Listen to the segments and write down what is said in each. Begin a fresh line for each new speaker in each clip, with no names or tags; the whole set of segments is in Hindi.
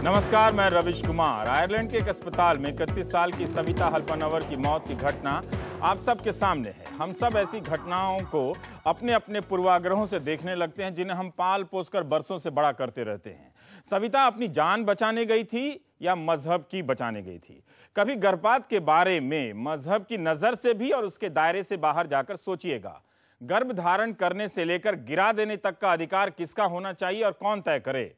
नमस्कार, मैं रविश कुमार। आयरलैंड के एक अस्पताल में 31 साल की सविता हल्पनवर की मौत की घटना आप सबके सामने है। हम सब ऐसी घटनाओं को अपने अपने पूर्वाग्रहों से देखने लगते हैं जिन्हें हम पाल पोसकर बरसों से बड़ा करते रहते हैं। सविता अपनी जान बचाने गई थी या मजहब की बचाने गई थी? कभी गर्भपात के बारे में मजहब की नजर से भी और उसके दायरे से बाहर जाकर सोचिएगा। गर्भ धारण करने से लेकर गिरा देने तक का अधिकार किसका होना चाहिए और कौन तय करे?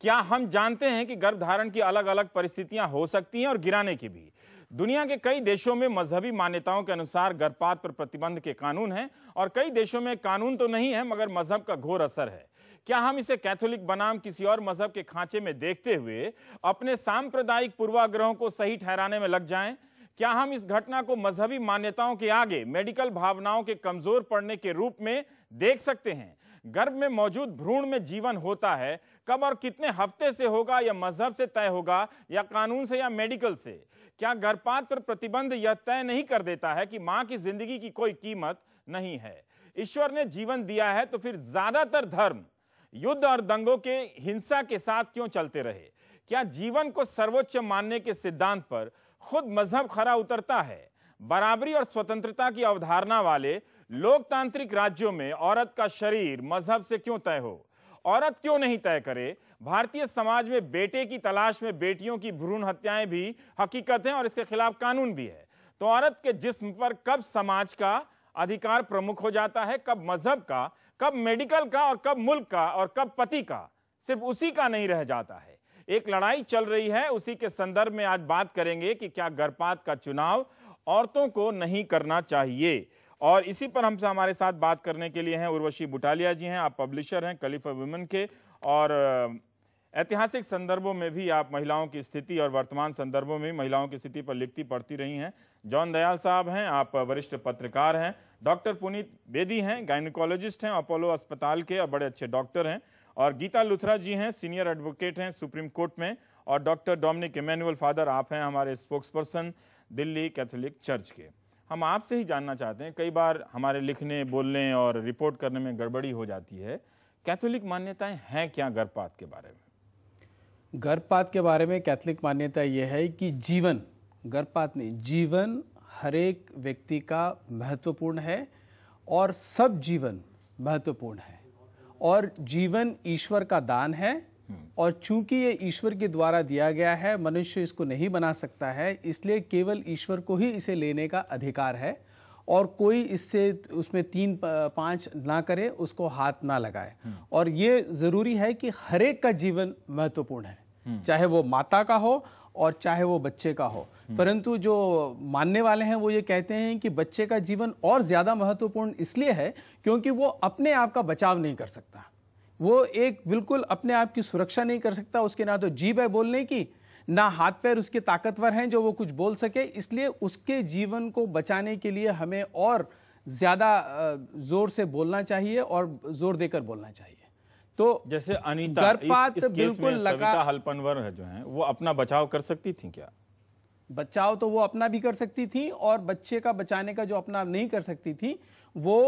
क्या हम जानते हैं कि गर्भधारण की अलग अलग परिस्थितियां हो सकती हैं और गिराने की भी? दुनिया के कई देशों में मजहबी मान्यताओं के अनुसार गर्भपात पर प्रतिबंध के कानून हैं और कई देशों में कानून तो नहीं है मगर मजहब का घोर असर है। क्या हम इसे कैथोलिक बनाम किसी और मजहब के खांचे में देखते हुए अपने सांप्रदायिक पूर्वाग्रहों को सही ठहराने में लग जाएं? क्या हम इस घटना को मजहबी मान्यताओं के आगे मेडिकल भावनाओं के कमजोर पड़ने के रूप में देख सकते हैं? गर्भ में मौजूद भ्रूण में जीवन होता है, कब और कितने हफ्ते से होगा यह मजहब से तय होगा या कानून से या मेडिकल से? क्या गर्भपात पर प्रतिबंध यह तय नहीं कर देता है कि मां की जिंदगी की कोई कीमत नहीं है? ईश्वर ने जीवन दिया है तो फिर ज्यादातर धर्म युद्ध और दंगों के हिंसा के साथ क्यों चलते रहे? क्या जीवन को सर्वोच्च मानने के सिद्धांत पर खुद मजहब खरा उतरता है? बराबरी और स्वतंत्रता की अवधारणा वाले लोकतांत्रिक राज्यों में औरत का शरीर मजहब से क्यों तय हो? औरत क्यों नहीं तय करे? भारतीय समाज में बेटे की तलाश में बेटियों की भ्रूण हत्याएं भी हकीकत हैं और इसके खिलाफ कानून भी है। तो औरत के जिस्म पर कब समाज का अधिकार प्रमुख हो जाता है, कब मजहब का, कब मेडिकल का और कब मुल्क का और कब पति का? सिर्फ उसी का नहीं रह जाता है। एक लड़ाई चल रही है, उसी के संदर्भ में आज बात करेंगे कि क्या गर्भपात का चुनाव औरतों को नहीं करना चाहिए। और इसी पर हमसे हमारे साथ बात करने के लिए हैं उर्वशी बुटालिया जी हैं। आप पब्लिशर हैं कली फॉर वुमेन के और ऐतिहासिक संदर्भों में भी आप महिलाओं की स्थिति और वर्तमान संदर्भों में महिलाओं की स्थिति पर लिखती पढ़ती रही हैं। जॉन दयाल साहब हैं, आप वरिष्ठ पत्रकार हैं। डॉक्टर पुनीत बेदी हैं, गायनिकोलॉजिस्ट हैं, अपोलो अस्पताल के और बड़े अच्छे डॉक्टर हैं। और गीता लुथरा जी हैं, सीनियर एडवोकेट हैं सुप्रीम कोर्ट में। और डॉक्टर डोमिनिक इमैनुअल फादर, आप हैं हमारे spokes person Delhi Catholic church के। हम आपसे ही जानना चाहते हैं, कई बार हमारे लिखने, बोलने और रिपोर्ट करने में गड़बड़ी हो जाती है। कैथोलिक मान्यताएं हैं क्या गर्भपात के बारे में?
गर्भपात के बारे में कैथोलिक मान्यता यह है कि जीवन, गर्भपात नहीं, जीवन हर एक व्यक्ति का महत्वपूर्ण है और सब जीवन महत्वपूर्ण है और जीवन ईश्वर का दान है। और चूंकि ये ईश्वर के द्वारा दिया गया है, मनुष्य इसको नहीं बना सकता है, इसलिए केवल ईश्वर को ही इसे लेने का अधिकार है और कोई इससे उसमें 3-5 ना करे, उसको हाथ ना लगाए। और ये जरूरी है कि हर एक का जीवन महत्वपूर्ण है, चाहे वो माता का हो और चाहे वो बच्चे का हो। परंतु जो मानने वाले हैं वो ये कहते हैं कि बच्चे का जीवन और ज्यादा महत्वपूर्ण इसलिए है क्योंकि वो अपने आप का बचाव नहीं कर सकता, वो एक बिल्कुल अपने आप की सुरक्षा नहीं कर सकता। उसके ना तो जीभ है बोलने की, ना हाथ पैर उसके ताकतवर हैं जो वो कुछ बोल सके। इसलिए उसके जीवन को बचाने के लिए हमें और ज्यादा जोर से बोलना चाहिए और जोर देकर बोलना चाहिए। तो
जैसे अनीता
गर्भपात
इस
बिल्कुल
लगा, सविता हल्पनवर है जो है वो अपना बचाव कर सकती थी क्या?
बचाव तो वो अपना भी कर सकती थी और बच्चे का बचाने का जो अपना नहीं कर सकती थी वो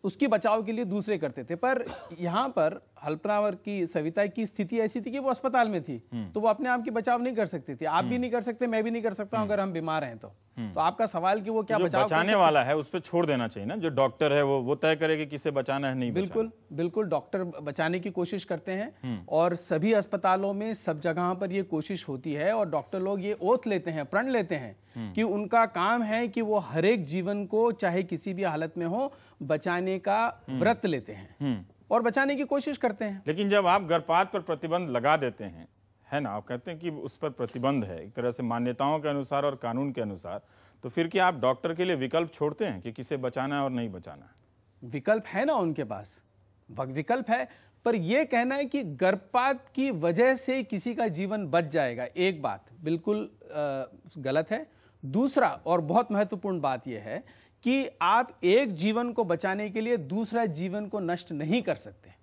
उसकी बचाव के लिए दूसरे करते थे। पर यहाँ पर हल्पनवर की, सविता की स्थिति ऐसी थी कि वो अस्पताल में थी, तो वो अपने आप की बचाव नहीं कर सकती थी। आप भी नहीं कर सकते, मैं भी नहीं कर सकता हूं अगर हम बीमार हैं तो आपका सवाल कि वो क्या बचाव
बचाने वाला है उस पर छोड़ देना चाहिए ना, जो डॉक्टर है वो तय करे कि किसे बचाना है नहीं।
बिल्कुल बिल्कुल, डॉक्टर बचाने की कोशिश करते हैं और सभी अस्पतालों में सब जगह पर ये कोशिश होती है और डॉक्टर लोग ये ओथ लेते हैं, प्रण लेते हैं कि उनका काम है कि वो हर एक जीवन को चाहे किसी भी हालत में हो बचाने का व्रत लेते हैं और बचाने की कोशिश करते हैं।
लेकिन जब आप गर्भपात पर प्रतिबंध लगा देते हैं, है ना, आप कहते हैं कि उस पर प्रतिबंध है एक तरह से मान्यताओं के अनुसार और कानून के अनुसार, तो फिर क्या आप डॉक्टर के लिए विकल्प छोड़ते हैं कि किसे बचाना है और नहीं बचाना है?
विकल्प है ना उनके पास, विकल्प है, पर यह कहना है कि गर्भपात की वजह से किसी का जीवन बच जाएगा, एक बात बिल्कुल गलत है। दूसरा और बहुत महत्वपूर्ण बात यह है कि आप एक जीवन को बचाने के लिए दूसरा जीवन को नष्ट नहीं कर सकते।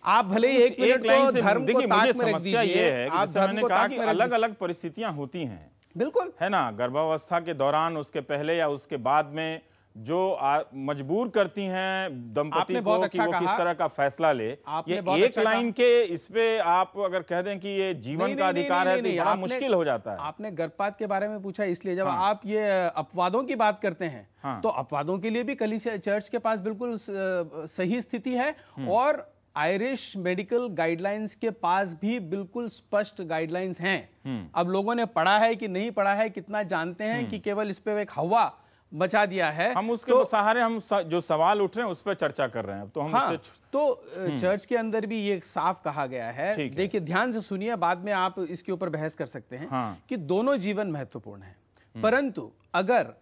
आप भले एक मिनट को धर्म को ताक में रख दीजिए, आप धर्म को ताक में
अलग अलग परिस्थितियां होती हैं,
बिल्कुल
है ना, गर्भावस्था के दौरान, उसके पहले या उसके बाद में मजबूर करती हैं दंपति
आपने
को
बहुत
कि
अच्छा
वो किस
कहा।
तरह का फैसला ले।
आपने
ये
बहुत
एक
अच्छा
लाइन के इस पे आप अगर कह दें कि ये जीवन का अधिकार है तो बड़ा मुश्किल हो जाता है।
आपने गर्भपात के बारे में पूछा, इसलिए जब आप ये अपवादों की बात करते हैं तो अपवादों के लिए भी कलीसिया चर्च के पास बिल्कुल सही स्थिति है, और आयरिश मेडिकल गाइडलाइंस के पास भी बिल्कुल स्पष्ट गाइडलाइंस हैं। अब लोगों ने पढ़ा है कि नहीं पढ़ा है, कितना जानते हैं कि केवल इस पे एक हवा मचा दिया है,
हम उसके सहारे हम जो सवाल उठ रहे हैं उस पर चर्चा कर रहे हैं। तो हम
तो चर्च के अंदर भी ये साफ कहा गया है। देखिए ध्यान से सुनिए, बाद में आप इसके ऊपर बहस कर सकते हैं कि दोनों जीवन महत्वपूर्ण है, परंतु अगर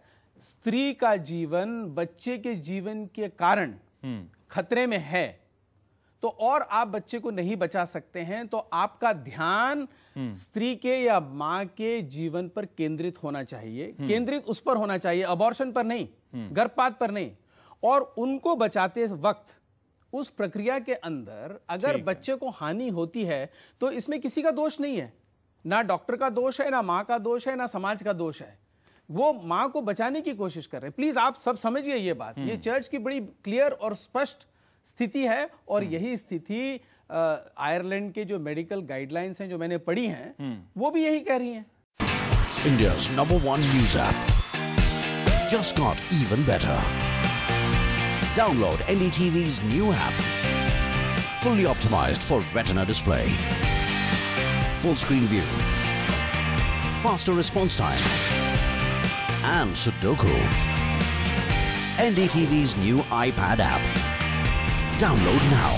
स्त्री का जीवन बच्चे के जीवन के कारण खतरे में है तो और आप बच्चे को नहीं बचा सकते हैं, तो आपका ध्यान स्त्री के या मां के जीवन पर केंद्रित होना चाहिए, केंद्रित उस पर होना चाहिए, अबॉर्शन पर नहीं, गर्भपात पर नहीं। और उनको बचाते वक्त उस प्रक्रिया के अंदर अगर बच्चे को हानि होती है तो इसमें किसी का दोष नहीं है, ना डॉक्टर का दोष है, ना मां का दोष है, ना समाज का दोष है। वो मां को बचाने की कोशिश कर रहे हैं। प्लीज आप सब समझिए ये बात, ये चर्च की बड़ी क्लियर और स्पष्ट स्थिति है, और यही स्थिति आयरलैंड के जो मेडिकल गाइडलाइंस हैं जो मैंने पढ़ी हैं वो भी यही कह रही हैं।
India's #1 news app just got even better. Download NDTV's new app, fully optimized for Retina display, full screen view, faster response time, and Sudoku. NDTV's new iPad app. Download now.